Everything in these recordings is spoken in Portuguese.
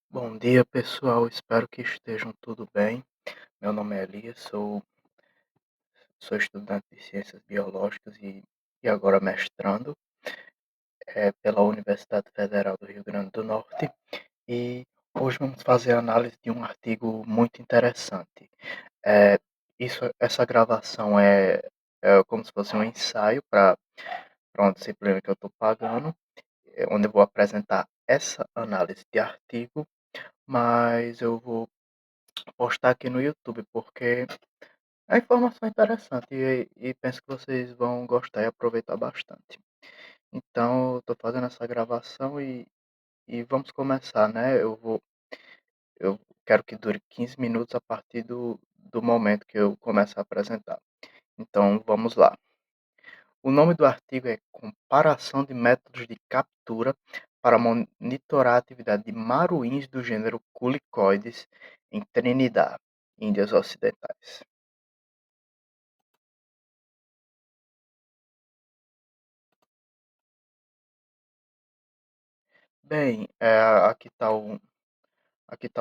Bom dia, pessoal. Espero que estejam tudo bem. Meu nome é Elias, sou estudante de Ciências Biológicas e agora mestrando pela Universidade Federal do Rio Grande do Norte. E hoje vamos fazer a análise de um artigo muito interessante. Eh, essa gravação é como se fosse um ensaio para uma disciplina que eu estou pagando, onde eu vou apresentar essa análise de artigo, mas eu vou postar aqui no YouTube, porque a informação é interessante e penso que vocês vão gostar e aproveitar bastante. Então, eu estou fazendo essa gravação e vamos começar, né? Eu quero que dure 15 minutos a partir do momento que eu começar a apresentar. Então, vamos lá. O nome do artigo é Comparação de métodos de captura para monitorar a atividade de maruins do gênero Culicoides em Trinidad, Índias Ocidentais. Bem, aqui tá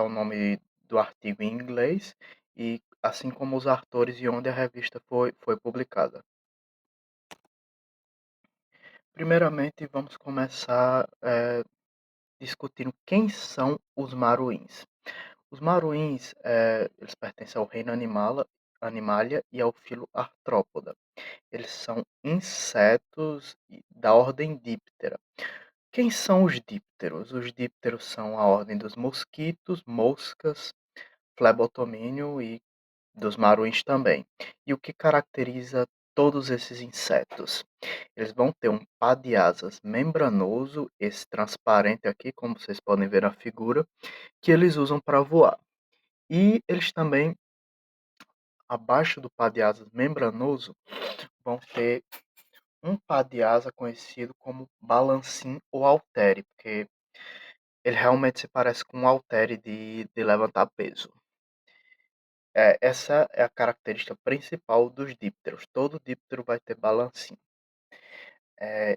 o nome do artigo em inglês e assim como os autores e onde a revista foi publicada. Primeiramente, vamos começar discutindo quem são os maruins. Os maruins, eles pertencem ao reino Animalia e ao filo Arthropoda. Eles são insetos da ordem Diptera. Quem são os dípteros? Os dípteros são a ordem dos mosquitos, moscas, flebotomínio e dos maruins também. E o que caracteriza todos esses insetos? Eles vão ter um par de asas membranoso, esse transparente aqui, como vocês podem ver na figura, que eles usam para voar. E eles também, abaixo do par de asas membranoso, vão ter um par de asa conhecido como balancim ou haltere, porque ele realmente se parece com um haltere de levantar peso. Essa é a característica principal dos dípteros. Todo díptero vai ter balancim. Eh,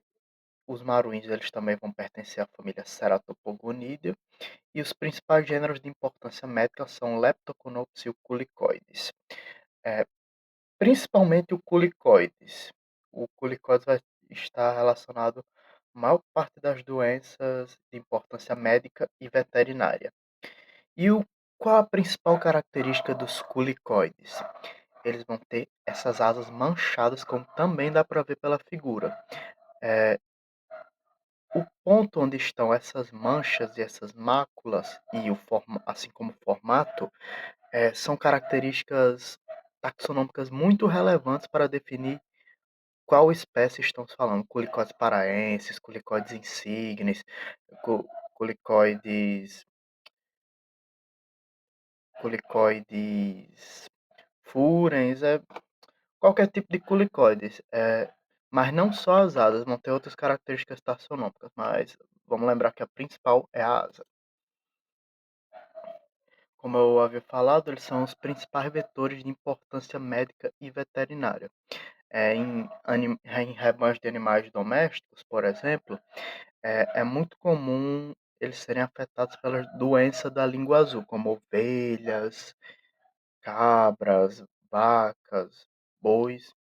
os maruins eles também vão pertencer à família Ceratopogonidae e os principais gêneros de importância médica são Leptoconopsis e o Culicoides. Eh, principalmente o Culicoides. O Culicoides vai estar relacionado à maior parte das doenças de importância médica e veterinária. E qual a principal característica dos culicoides? Eles vão ter essas asas manchadas, como também dá para ver pela figura. O ponto onde estão essas manchas e essas máculas, assim como o formato, são características taxonômicas muito relevantes para definir qual espécie estamos falando. Culicoides paraenses, culicoides insignis, culicoides, culicoides furens, qualquer tipo de culicoides, mas não só as asas, vão ter outras características taxonômicas, mas vamos lembrar que a principal é a asa. Como eu havia falado, eles são os principais vetores de importância médica e veterinária. Em rebanhos de animais domésticos, por exemplo, é muito comum eles serem afetados pela doença da língua azul, como ovelhas, cabras, vacas, bois.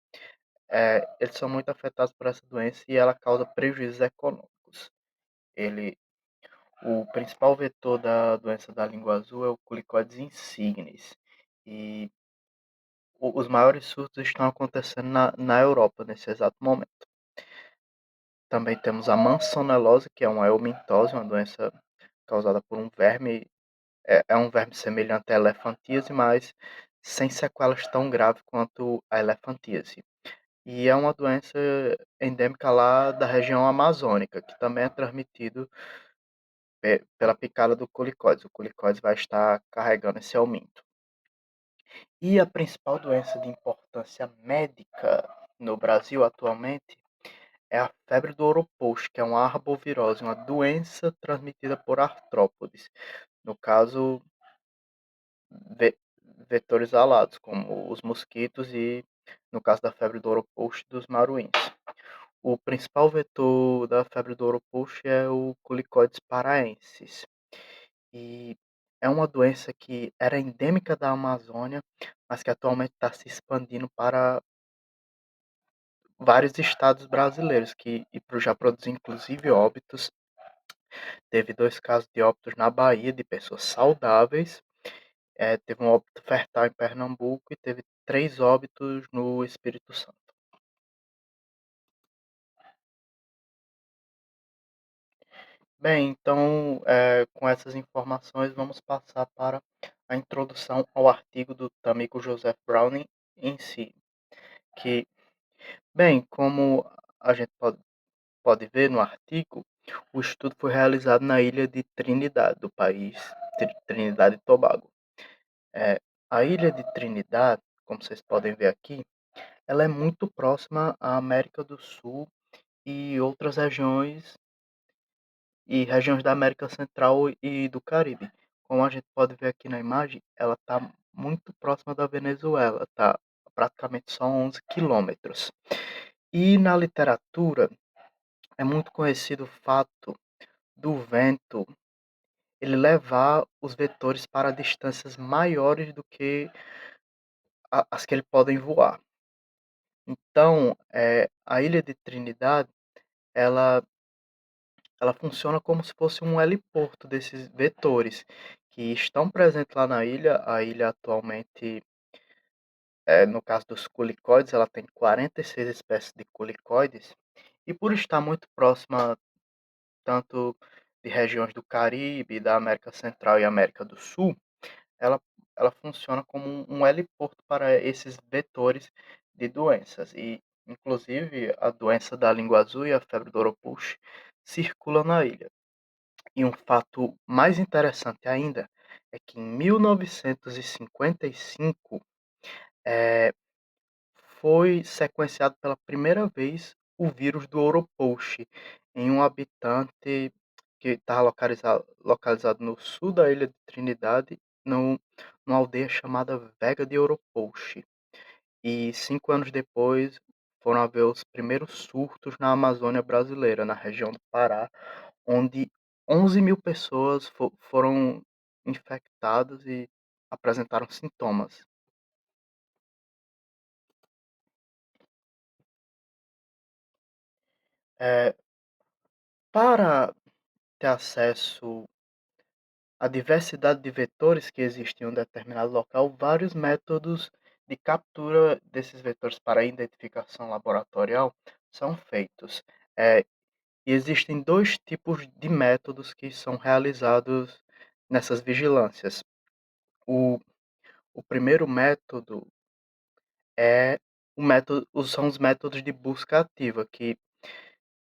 Eles são muito afetados por essa doença e ela causa prejuízos econômicos. Ele, o principal vetor da doença da língua azul é o Culicoides insignis. E os maiores surtos estão acontecendo na Europa nesse exato momento. Também temos a mansonelose, que é uma helmintose, uma doença causada por um verme. É um verme semelhante à elefantíase, mas sem sequelas tão graves quanto a elefantíase. E é uma doença endêmica lá da região amazônica, que também é transmitido pela picada do culicoides. O culicoides vai estar carregando esse aumento. E a principal doença de importância médica no Brasil atualmente é a febre do ouro-posto, que é uma arbovirose, uma doença transmitida por artrópodes. No caso, ve- vetores alados, como os mosquitos e, no caso da febre do ouro-posto, dos maruins. O principal vetor da febre do ouro-posto é o Culicoides paraensis. e é uma doença que era endêmica da Amazônia, mas que atualmente está se expandindo para vários estados brasileiros já produziu inclusive óbitos. Teve 2 casos de óbitos na Bahia de pessoas saudáveis, teve um óbito fatal em Pernambuco e teve 3 óbitos no Espírito Santo. Bem, então, com essas informações, vamos passar para a introdução ao artigo do Tamiko Joseph Browning em si, que, bem, como a gente pode ver no artigo, o estudo foi realizado na ilha de Trinidad, do país Trinidad e Tobago. Eh, a ilha de Trinidad, como vocês podem ver aqui, ela é muito próxima à América do Sul e outras regiões da América Central e do Caribe. Como a gente pode ver aqui na imagem, ela está muito próxima da Venezuela, está praticamente só 11 quilômetros. E na literatura é muito conhecido o fato do vento ele levar os vetores para distâncias maiores do que as que ele podem voar. Então, a ilha de Trinidad, ela ela funciona como se fosse um heliporto desses vetores que estão presentes lá na ilha. A ilha atualmente, no caso dos culicoides, ela tem 46 espécies de culicoides, e por estar muito próxima tanto de regiões do Caribe, da América Central e América do Sul, ela ela funciona como um heliporto para esses vetores de doenças e, inclusive, a doença da língua azul e a febre do oropouche circulam na ilha. E um fato mais interessante ainda é que em 1955, eh, foi sequenciado pela primeira vez o vírus do oropouche em um habitante que estava localizado no sul da ilha de Trindade, numa aldeia chamada Vega de Oropouche. E 5 anos depois foram haver os primeiros surtos na Amazônia brasileira, na região do Pará, onde 11.000 pessoas foram infectadas e apresentaram sintomas. Eh, para ter acesso à diversidade de vetores que existem em um determinado local, vários métodos de captura desses vetores para identificação laboratorial são feitos. Eh, e existem 2 tipos de métodos que são realizados nessas vigilâncias. O o primeiro método é são os métodos de busca ativa, que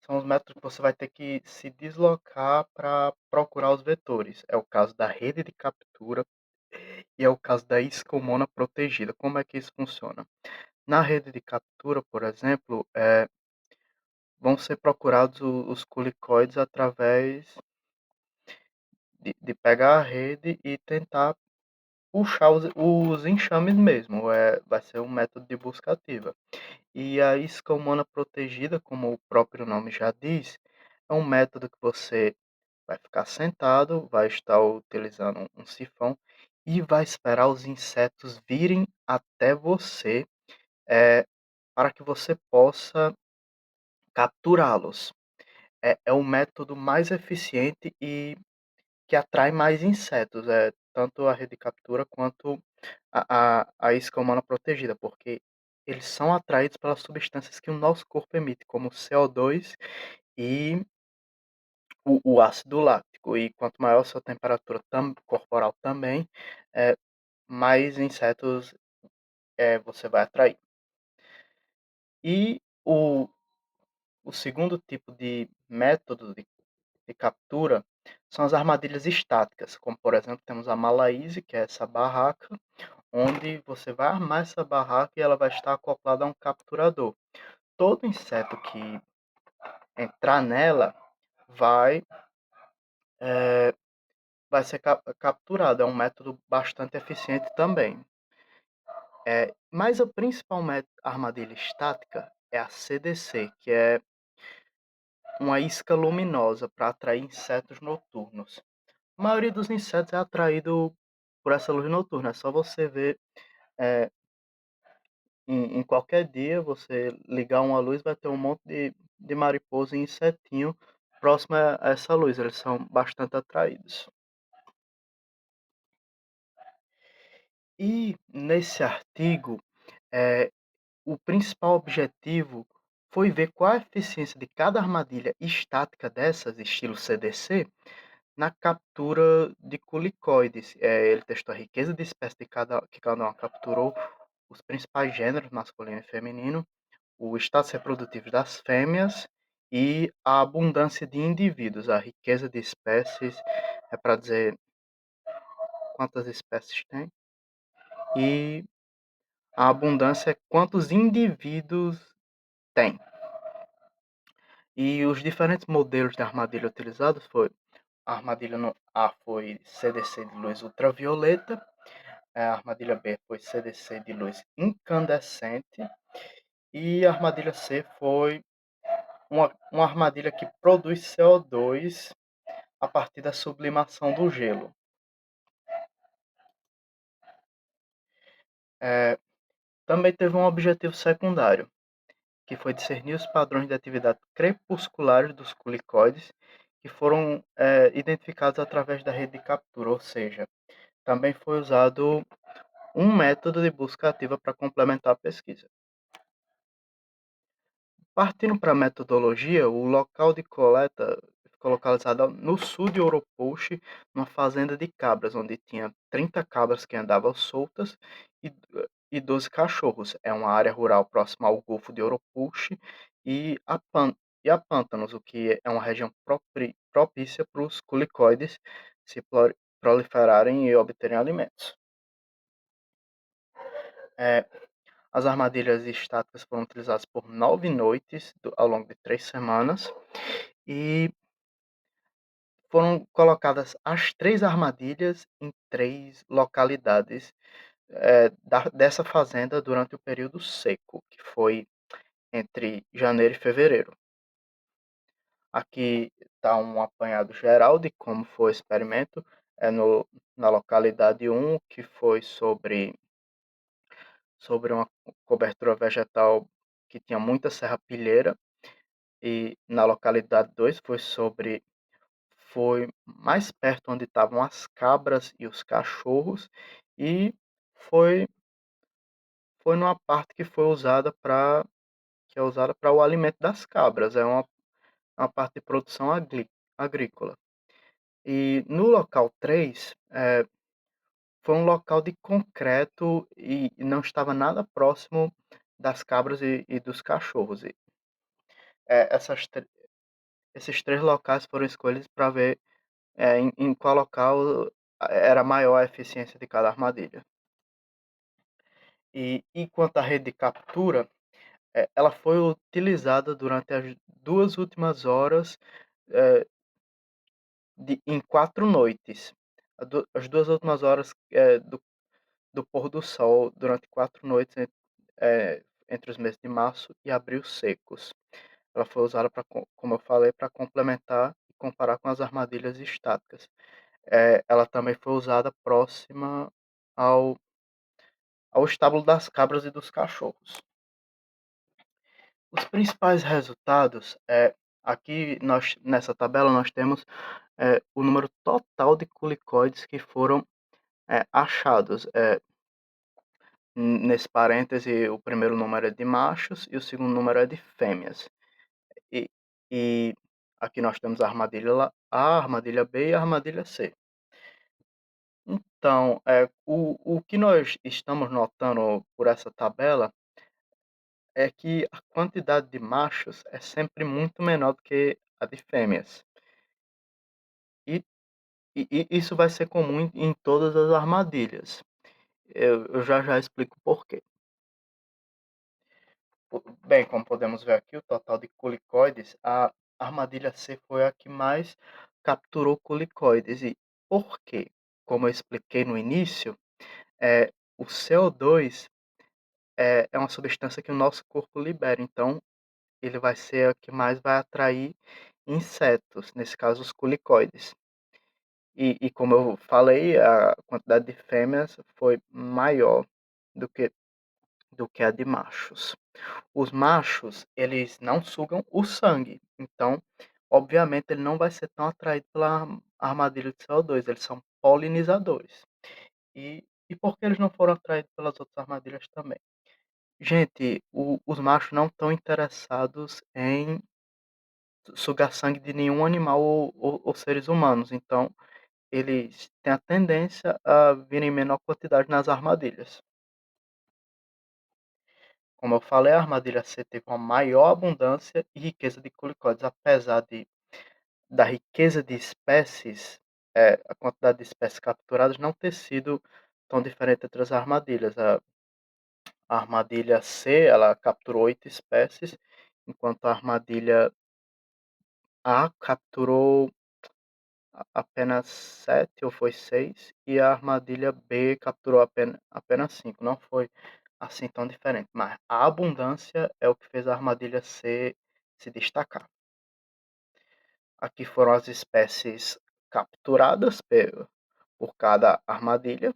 são os métodos que você vai ter que se deslocar para procurar os vetores. É o caso da rede de captura e é o caso da iscomona protegida. Como é que isso funciona? Na rede de captura, por exemplo, vão ser procurados os culicoides através de pegar a rede e tentar puxar os enxames mesmo, vai ser um método de busca ativa. E a isca humana protegida, como o próprio nome já diz, é um método que você vai ficar sentado, vai estar utilizando um sifão e vai esperar os insetos virem até você, eh, para que você possa capturá-los. É o método mais eficiente e que atrai mais insetos, tanto a rede de captura quanto a isca humana protegida, porque eles são atraídos pelas substâncias que o nosso corpo emite, como o CO2 e o ácido láctico. E quanto maior a sua temperatura corporal também, mais insetos, você vai atrair. E o segundo tipo de método de captura são as armadilhas estáticas, como por exemplo temos a Malaise, que é essa barraca, onde você vai armar essa barraca e ela vai estar acoplada a um capturador. Todo inseto que entrar nela vai, vai ser capturado. É um método bastante eficiente também. Mas a principal armadilha estática é a CDC, que é uma isca luminosa para atrair insetos noturnos. A maioria dos insetos é atraído por essa luz noturna. É só você ver eh, em qualquer dia, você ligar uma luz, vai ter um monte de mariposa e insetinho próximo a essa luz. Eles são bastante atraídos. E nesse artigo, eh, o principal objetivo foi ver qual a eficiência de cada armadilha estática dessas, estilo CDC, na captura de culicoides. Ele testou a riqueza de espécies que cada uma capturou, os principais gêneros, masculino e feminino, o status reprodutivo das fêmeas e a abundância de indivíduos. A riqueza de espécies é para dizer quantas espécies tem, e a abundância é quantos indivíduos tem. E os diferentes modelos de armadilha utilizados foi a armadilha no A foi CDC de luz ultravioleta, a armadilha B foi CDC de luz incandescente e a armadilha C foi uma armadilha que produz CO2 a partir da sublimação do gelo. Também teve um objetivo secundário, que foi discernir os padrões de atividade crepusculares dos culicoides que foram identificados através da rede de captura, ou seja, também foi usado um método de busca ativa para complementar a pesquisa. Partindo para a metodologia, o local de coleta ficou localizado no sul de Ouro Preto, numa fazenda de cabras, onde tinha 30 cabras que andavam soltas e, e 12 cachorros. É uma área rural próxima ao Golfo de Ouro Preto e a pântanos, o que é uma região propícia para os culicoides se proliferarem e obterem alimentos. É, As armadilhas estáticas foram utilizadas por 9 noites ao longo de 3 semanas e foram colocadas as 3 armadilhas em 3 localidades dessa fazenda durante o período seco, que foi entre janeiro e fevereiro. Aqui está um apanhado geral de como foi o experimento na localidade 1, que foi sobre uma cobertura vegetal que tinha muita serrapilheira. E na localidade 2 foi mais perto onde estavam as cabras e os cachorros, e foi numa parte que foi usada para que é usada para o alimento das cabras, é uma parte de produção agrícola. E no local 3 foi um local de concreto e não estava nada próximo das cabras e dos cachorros. E, eh, essas esses 3 locais foram escolhidos para ver em qual local era maior a eficiência de cada armadilha. E quanto à rede de captura, ela foi utilizada durante as 2 últimas horas, eh, em 4 noites. As 2 últimas horas do pôr do sol, durante 4 noites, entre os meses de março e abril secos. Ela foi usada, como eu falei, para complementar e comparar com as armadilhas estáticas. Ela também foi usada próxima ao estábulo das cabras e dos cachorros. Os principais resultados, aqui nessa tabela nós temos o número total de culicoides que foram achados. Nesse parêntese, o primeiro número é de machos e o segundo número é de fêmeas. E, e aqui nós temos a armadilha A, a armadilha B e a armadilha C. Então, o que nós estamos notando por essa tabela é que a quantidade de machos é sempre muito menor do que a de fêmeas. E, e isso vai ser comum em todas as armadilhas. Eu já explico por quê. Bem, como podemos ver aqui, o total de culicoides, a armadilha C foi a que mais capturou culicoides. E por quê? Como eu expliquei no início, o CO2 é uma substância que o nosso corpo libera, então ele vai ser a que mais vai atrair insetos, nesse caso os culicoides. E como eu falei, a quantidade de fêmeas foi maior do que do que a de machos. Os machos, eles não sugam o sangue, então, obviamente, ele não vai ser tão atraído pela armadilha de CO2, eles são polinizadores. E por que eles não foram atraídos pelas outras armadilhas também? Gente, os machos não estão interessados em sugar sangue de nenhum animal ou seres humanos, então eles têm a tendência a virem em menor quantidade nas armadilhas. Como eu falei, a armadilha C teve uma maior abundância e riqueza de culicóides, apesar da riqueza de espécies, a quantidade de espécies capturadas não ter sido tão diferente entre as armadilhas. A armadilha C, ela capturou 8 espécies, enquanto a armadilha A capturou apenas 7 ou foi 6, e a armadilha B capturou apenas 5. Não foi assim tão diferente, mas a abundância é o que fez a armadilha C se destacar. Aqui foram as espécies capturadas por cada armadilha.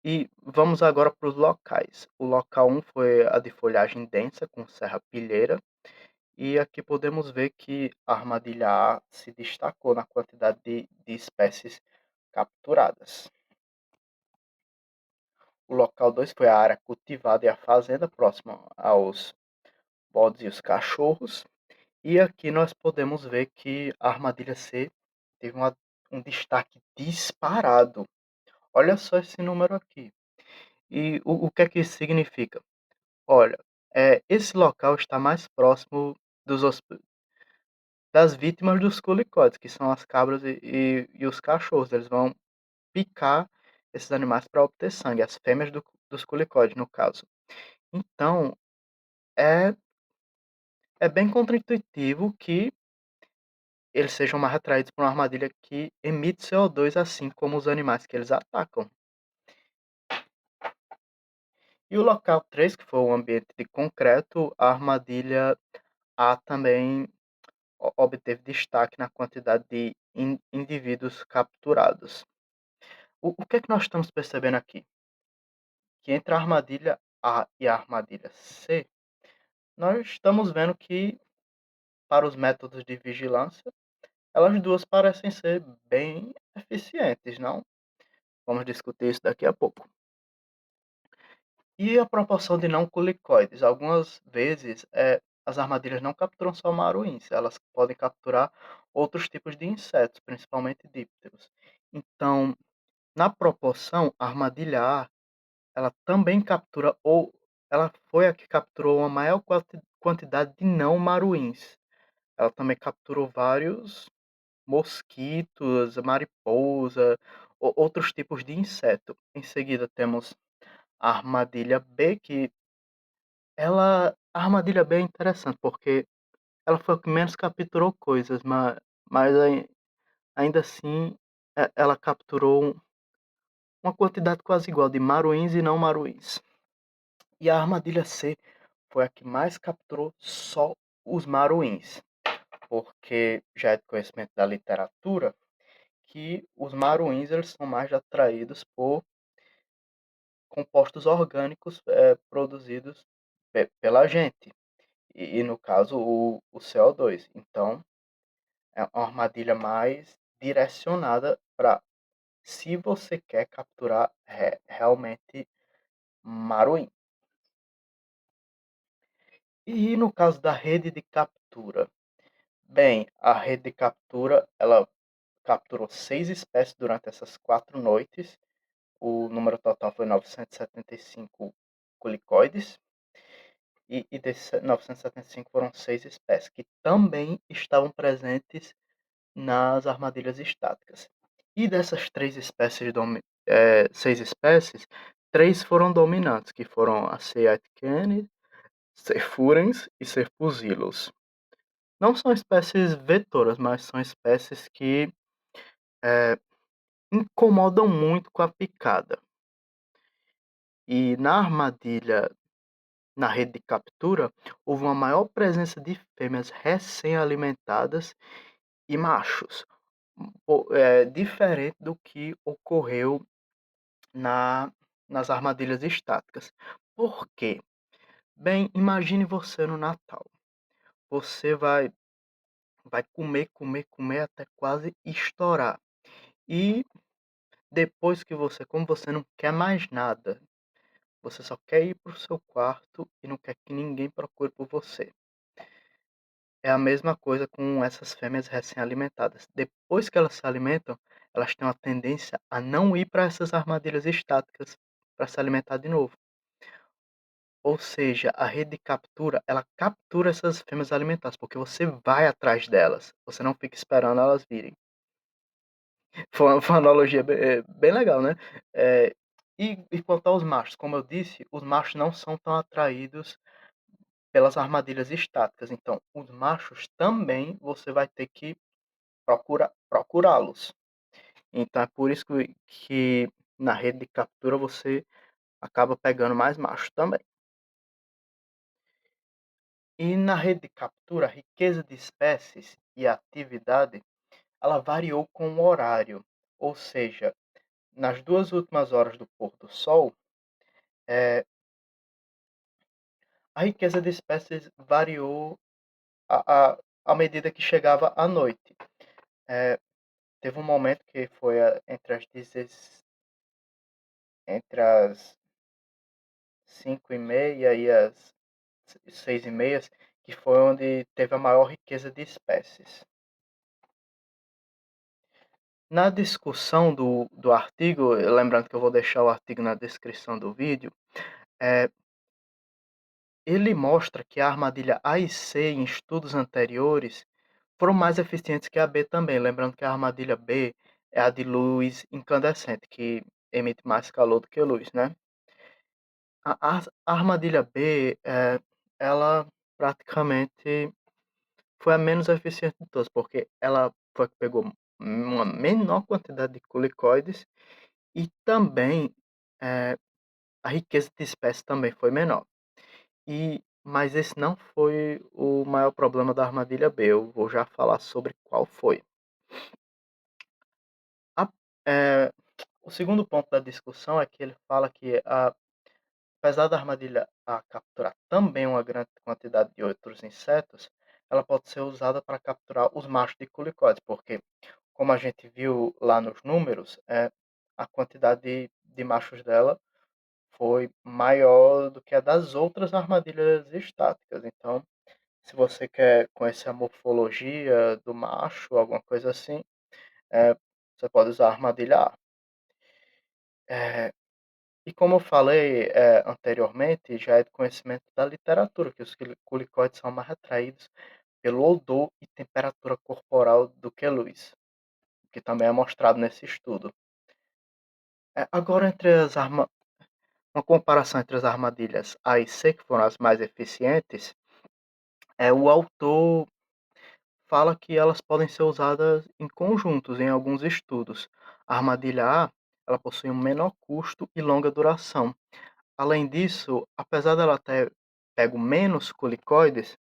E vamos agora para os locais. O local 1 foi a de folhagem densa, com serrapilheira. E aqui podemos ver que a armadilha A se destacou na quantidade de espécies capturadas. O local 2 foi a área cultivada e a fazenda, próxima aos bodes e os cachorros. E aqui nós podemos ver que a armadilha C teve um destaque disparado. Olha só esse número aqui. E o que é que isso significa? Olha, esse local está mais próximo dos das vítimas dos culicoides, que são as cabras e os cachorros. Eles vão picar esses animais para obter sangue, as fêmeas dos culicoides, no caso. Então, é, é bem contraintuitivo que eles sejam mais atraídos por uma armadilha que emite CO2, assim como os animais que eles atacam. E o local 3, que foi o ambiente de concreto, a armadilha A também obteve destaque na quantidade de indivíduos capturados. O que é que nós estamos percebendo aqui? Que entre a armadilha A e a armadilha C, nós estamos vendo que, para os métodos de vigilância, elas duas parecem ser bem eficientes, não? Vamos discutir isso daqui a pouco. E a proporção de não culicoides? Algumas vezes as armadilhas não capturam só maruins, elas podem capturar outros tipos de insetos, principalmente dípteros. Então, na proporção, a armadilha A, ela também captura, ou ela foi a que capturou uma maior quantidade de não maruins. Ela também capturou vários mosquitos, mariposa, outros tipos de inseto. Em seguida temos a armadilha B, que a armadilha B é interessante, porque ela foi a que menos capturou coisas, mas ainda assim ela capturou uma quantidade quase igual de maruins e não maruins. E a armadilha C foi a que mais capturou só os maruins, porque já é de conhecimento da literatura que os maruins eles são mais atraídos por compostos orgânicos produzidos pela gente, e no caso o CO2. Então, é uma armadilha mais direcionada para se você quer capturar realmente maruim. E no caso da rede de captura? Bem, a rede de captura, ela capturou 6 espécies durante essas 4 noites. O número total foi 975 culicoides. E desses 975 foram 6 espécies, que também estavam presentes nas armadilhas estáticas. E dessas 6 espécies, 3 foram dominantes, que foram a C. aitken, C. furens e C. fusilus. Não são espécies vetoras, mas são espécies que incomodam muito com a picada. E na rede de captura, houve uma maior presença de fêmeas recém-alimentadas e machos, diferente do que ocorreu na nas armadilhas estáticas. Por quê? Bem, imagine você no Natal. Você vai comer, comer, comer até quase estourar. E depois que você come, você não quer mais nada. Você só quer ir para o seu quarto e não quer que ninguém procure por você. É a mesma coisa com essas fêmeas recém-alimentadas. Depois que elas se alimentam, elas têm uma tendência a não ir para essas armadilhas estáticas para se alimentar de novo. Ou seja, a rede de captura, ela captura essas fêmeas alimentadas, porque você vai atrás delas, você não fica esperando elas virem. Foi uma analogia bem legal, né. E quanto aos machos, como eu disse, os machos não são tão atraídos pelas armadilhas estáticas, então os machos também você vai ter que procurá-los. Então é por isso que na rede de captura você acaba pegando mais machos também. E na rede de captura, a riqueza de espécies e a atividade, ela variou com o horário, ou seja, nas 2 últimas horas do pôr do sol, eh, a riqueza de espécies variou à medida que chegava à noite. Eh, Teve um momento que foi entre as 5h30 e as 6h30, que foi onde teve a maior riqueza de espécies. Na discussão do artigo, lembrando que eu vou deixar o artigo na descrição do vídeo, eh, ele mostra que a armadilha A e C em estudos anteriores foram mais eficientes que a B também, lembrando que a armadilha B é a de luz incandescente, que emite mais calor do que luz, né. A armadilha B, ela praticamente foi a menos eficiente de todas, porque ela foi a que pegou uma menor quantidade de culicoides e também, eh, a riqueza de espécies também foi menor. Mas esse não foi o maior problema da armadilha B, eu vou já falar sobre qual foi. A eh, o segundo ponto da discussão é que ele fala que apesar da armadilha A capturar também uma grande quantidade de outros insetos, ela pode ser usada para capturar os machos de culicóides, porque, como a gente viu lá nos números, a quantidade de machos dela foi maior do que a das outras armadilhas estáticas. Então, se você quer conhecer a morfologia do macho, alguma coisa assim, você pode usar a armadilha A. Eh, e como eu falei, anteriormente, já é de conhecimento da literatura que os culicóides são mais atraídos pelo odor e temperatura corporal do que luz, que também é mostrado nesse estudo. Agora uma comparação entre as armadilhas A e C, que foram as mais eficientes, o autor fala que elas podem ser usadas em conjuntos em alguns estudos. A armadilha A, ela possui um menor custo e longa duração. Além disso, apesar dela ter pego menos culicoides,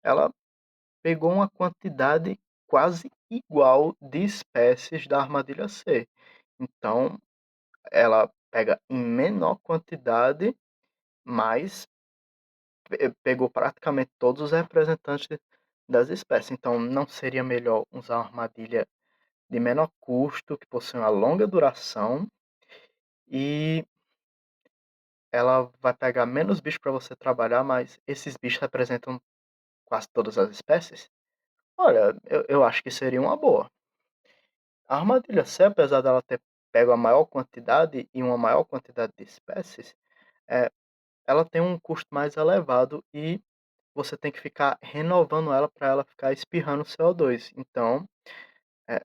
ela pegou uma quantidade quase igual de espécies da armadilha C. Então, ela pega em menor quantidade, mas pegou praticamente todos os representantes das espécies. Então, não seria melhor usar uma armadilha de menor custo, que possui uma longa duração e ela vai pegar menos bicho para você trabalhar, mas esses bichos representam quase todas as espécies? Olha, eu acho que seria uma boa. A armadilha C, apesar dela ter pego a maior quantidade e uma maior quantidade de espécies, eh, ela tem um custo mais elevado e você tem que ficar renovando ela para ela ficar espirrando CO2. Então, é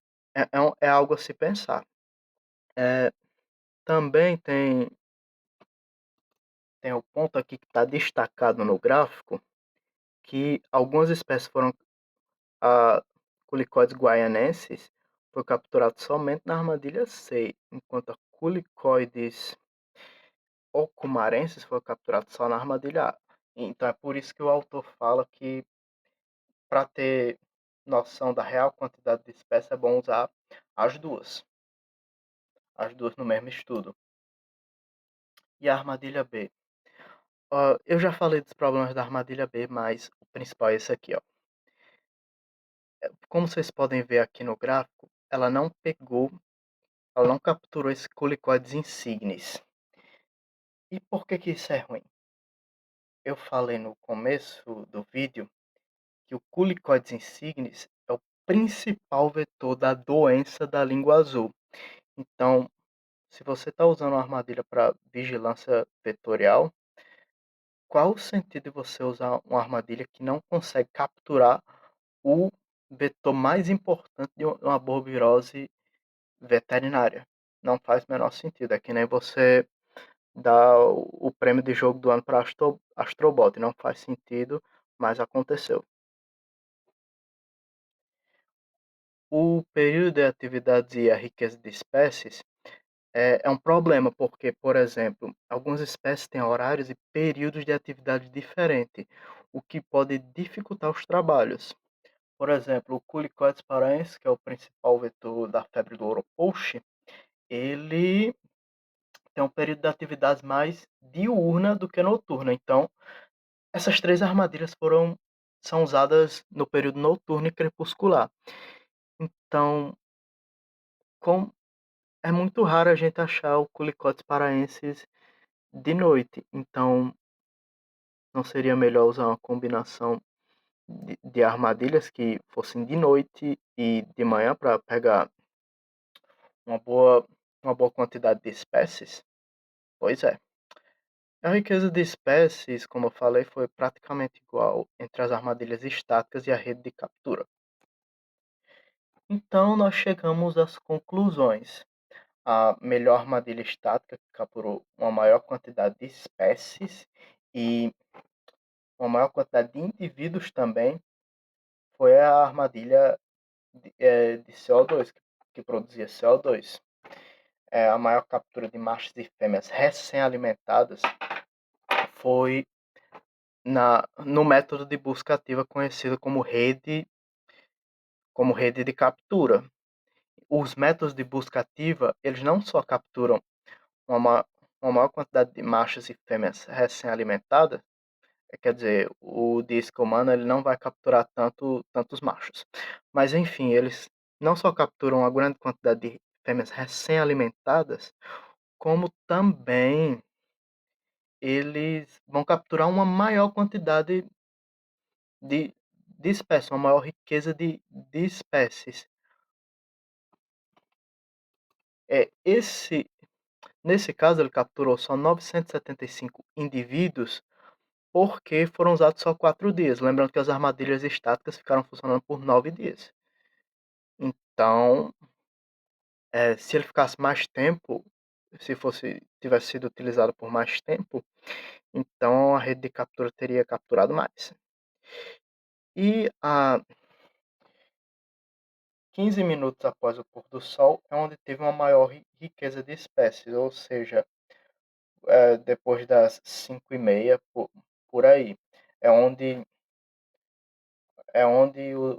é algo a se pensar. Eh, Também tem o ponto aqui que está destacado no gráfico, que algumas espécies foram a Culicoides guaianensis foi capturado somente na armadilha C, enquanto a Culicoides ocumarensis foi capturado só na armadilha A. Então é por isso que o autor fala que para ter noção da real quantidade de espécies, é bom usar as duas, as duas no mesmo estudo. E a armadilha B? Eu já falei dos problemas da armadilha B, mas o principal é esse aqui, ó. Como vocês podem ver aqui no gráfico, ela não capturou esse Culicoides insignis. E por que que isso é ruim? Eu falei no começo do vídeo que o Culicoides insignis é o principal vetor da doença da língua azul. Então, se você está usando uma armadilha para vigilância vetorial, qual o sentido de você usar uma armadilha que não consegue capturar o vetor mais importante de uma arbovirose veterinária? Não faz o menor sentido. É que nem você dar o prêmio de jogo do ano para Astrobot. Não faz sentido, mas aconteceu. O período de atividades e a riqueza de espécies é um problema, porque, por exemplo, algumas espécies têm horários e períodos de atividade diferentes, o que pode dificultar os trabalhos. Por exemplo, o Culicoides paraense, que é o principal vetor da febre do ouro Oxe, ele tem um período de atividades mais diurna do que noturna. Então, essas três armadilhas são usadas no período noturno e crepuscular. Então, com, é muito raro a gente achar o Culicoides paraensis de noite. Então, não seria melhor usar uma combinação de armadilhas que fossem de noite e de manhã para pegar uma boa, uma boa quantidade de espécies? Pois é. A riqueza de espécies, como eu falei, foi praticamente igual entre as armadilhas estáticas e a rede de captura. Então, nós chegamos às conclusões. A melhor armadilha estática, que capturou uma maior quantidade de espécies e uma maior quantidade de indivíduos também, foi a armadilha de CO2, que produzia CO2. A maior captura de machos e fêmeas recém-alimentadas foi no método de busca ativa conhecido como rede de captura. Os métodos de busca ativa, eles não só capturam uma, uma maior quantidade de machos e fêmeas recém-alimentadas, quer dizer, o disco humano ele não vai capturar tantos machos. Mas enfim, eles não só capturam uma grande quantidade de fêmeas recém-alimentadas, como também eles vão capturar uma maior quantidade de, de espécies, uma maior riqueza de espécies. Nesse caso, ele capturou só 975 indivíduos porque foram usados só 4 dias. Lembrando que as armadilhas estáticas ficaram funcionando por 9 dias. Então, se ele ficasse mais tempo, se tivesse sido utilizado por mais tempo, então a rede de captura teria capturado mais. E a 15 minutos após o pôr do sol é onde teve uma maior riqueza de espécies, ou seja, depois das 5h30 por aí. É onde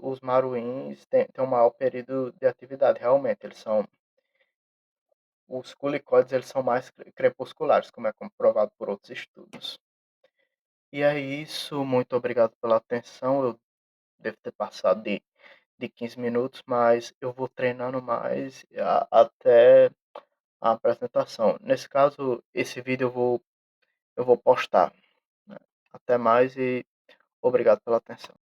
os maruins têm um maior período de atividade, realmente. Os culicóides eles são mais crepusculares, como é comprovado por outros estudos. E é isso, muito obrigado pela atenção. Eu devo ter passado de 15 minutos, mas eu vou treinando mais até a apresentação. Nesse caso, esse vídeo eu vou postar, né? Até mais e obrigado pela atenção.